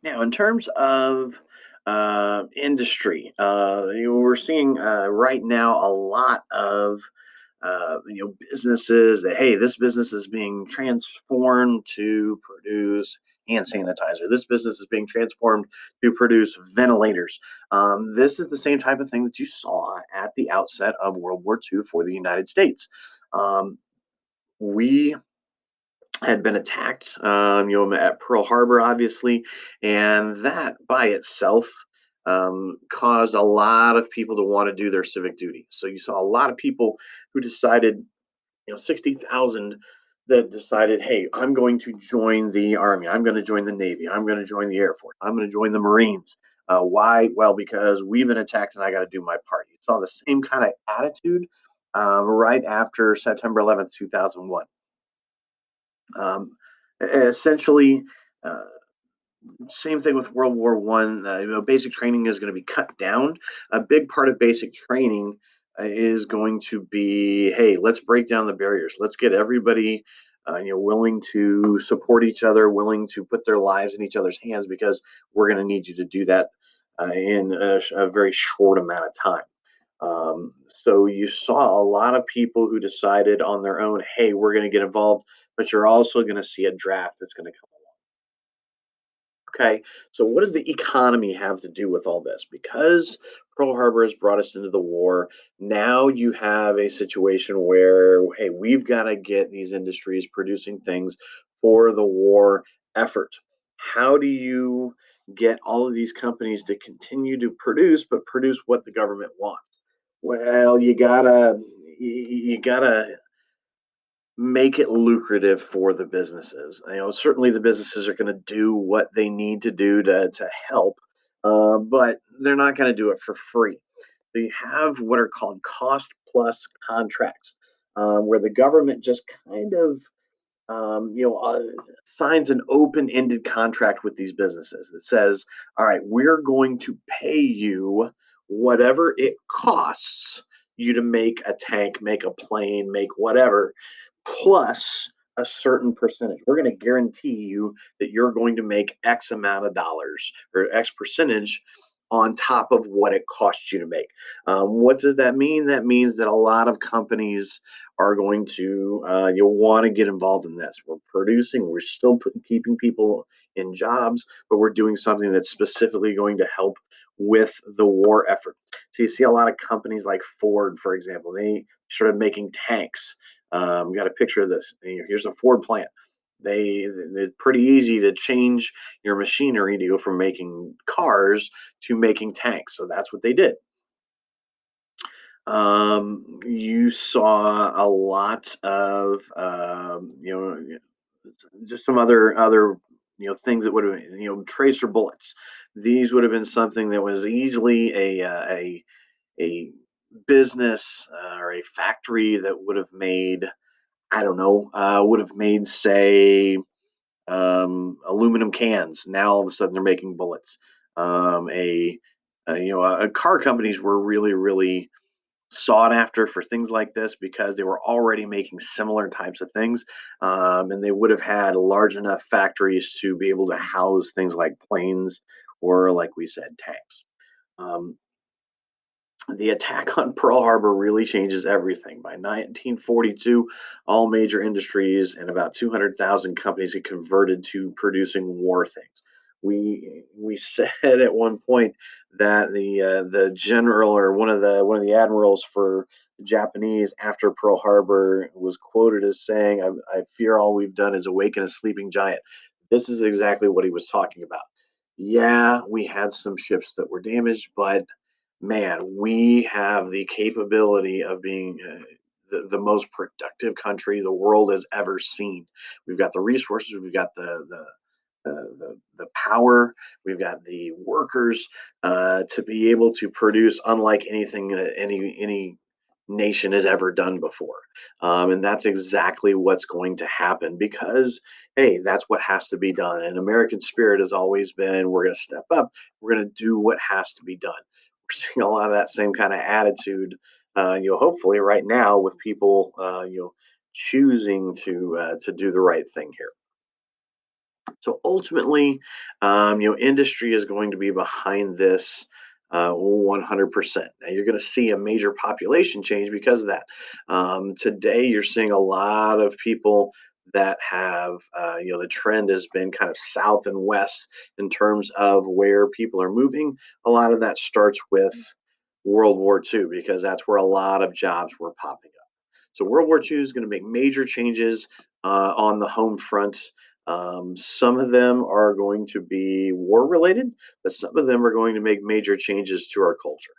Now, in terms of industry, we're seeing right now a lot of businesses that, hey, this business is being transformed to produce hand sanitizer. This business is being transformed to produce ventilators. This is the same type of thing that you saw at the outset of World War II for the United States. Um, we had been attacked, at Pearl Harbor, obviously, and that by itself caused a lot of people to want to do their civic duty. So you saw a lot of people who decided, 60,000 that decided, hey, I'm going to join the Army, I'm going to join the Navy, I'm going to join the Air Force, I'm going to join the Marines. Why? Well, because we've been attacked and I got to do my part. You saw the same kind of attitude right after September 11th, 2001. Um, Essentially, uh, same thing with World War One. Basic training is going to be cut down. A big part of basic training is going to be, hey, let's break down the barriers. Let's get everybody, willing to support each other, willing to put their lives in each other's hands, because we're going to need you to do that in a very short amount of time. So you saw a lot of people who decided on their own, hey, we're going to get involved, but you're also going to see a draft that's going to come. Okay, so what does the economy have to do with all this? Because Pearl Harbor has brought us into the war, now you have a situation where, hey, we've got to get these industries producing things for the war effort. How do you get all of these companies to continue to produce, but produce what the government wants? Well, you gotta make it lucrative for the businesses. Certainly the businesses are going to do what they need to do to help, but they're not going to do it for free. So you have what are called cost plus contracts, where the government just kind of signs an open-ended contract with these businesses that says, all right, we're going to pay you whatever it costs you to make a tank, make a plane, make whatever, plus a certain percentage. We're going to guarantee you that you're going to make X amount of dollars or X percentage on top of what it costs you to make. What does that mean? That means that a lot of companies are going to, you'll want to get involved in this. We're producing, we're still keeping people in jobs, but we're doing something that's specifically going to help with the war effort. So you see a lot of companies like Ford, for example, they started making tanks. Got a picture of this. Here's a Ford plant. They're pretty easy to change your machinery to go from making cars to making tanks. So that's what they did. You saw a lot of just some other things that would have, tracer bullets. These would have been something that was easily a business or a factory that would have made, I don't know, would have made, say, aluminum cans. Now all of a sudden they're making bullets. Car companies were really sought after for things like this because they were already making similar types of things, and they would have had large enough factories to be able to house things like planes or, like we said, tanks. Um, the attack on Pearl Harbor really changes everything. By 1942, all major industries and about 200,000 companies had converted to producing war things. We said at one point that the general, or one of the admirals for the Japanese after Pearl Harbor, was quoted as saying, "I fear all we've done is awaken a sleeping giant." This is exactly what he was talking about. Yeah, we had some ships that were damaged, but man, we have the capability of being the most productive country the world has ever seen. We've got the resources, we've got the power, we've got the workers to be able to produce unlike anything that any nation has ever done before. And that's exactly what's going to happen because, hey, that's what has to be done. And American spirit has always been, we're going to step up, we're going to do what has to be done. We're seeing a lot of that same kind of attitude, hopefully right now with people, choosing to do the right thing here. So ultimately, industry is going to be behind this 100%. Now you're going to see a major population change because of that. Today, you're seeing a lot of people that have, the trend has been kind of south and west in terms of where people are moving. A lot of that starts with World War II because that's where a lot of jobs were popping up. So World War II is going to make major changes on the home front. Some of them are going to be war related, but some of them are going to make major changes to our culture.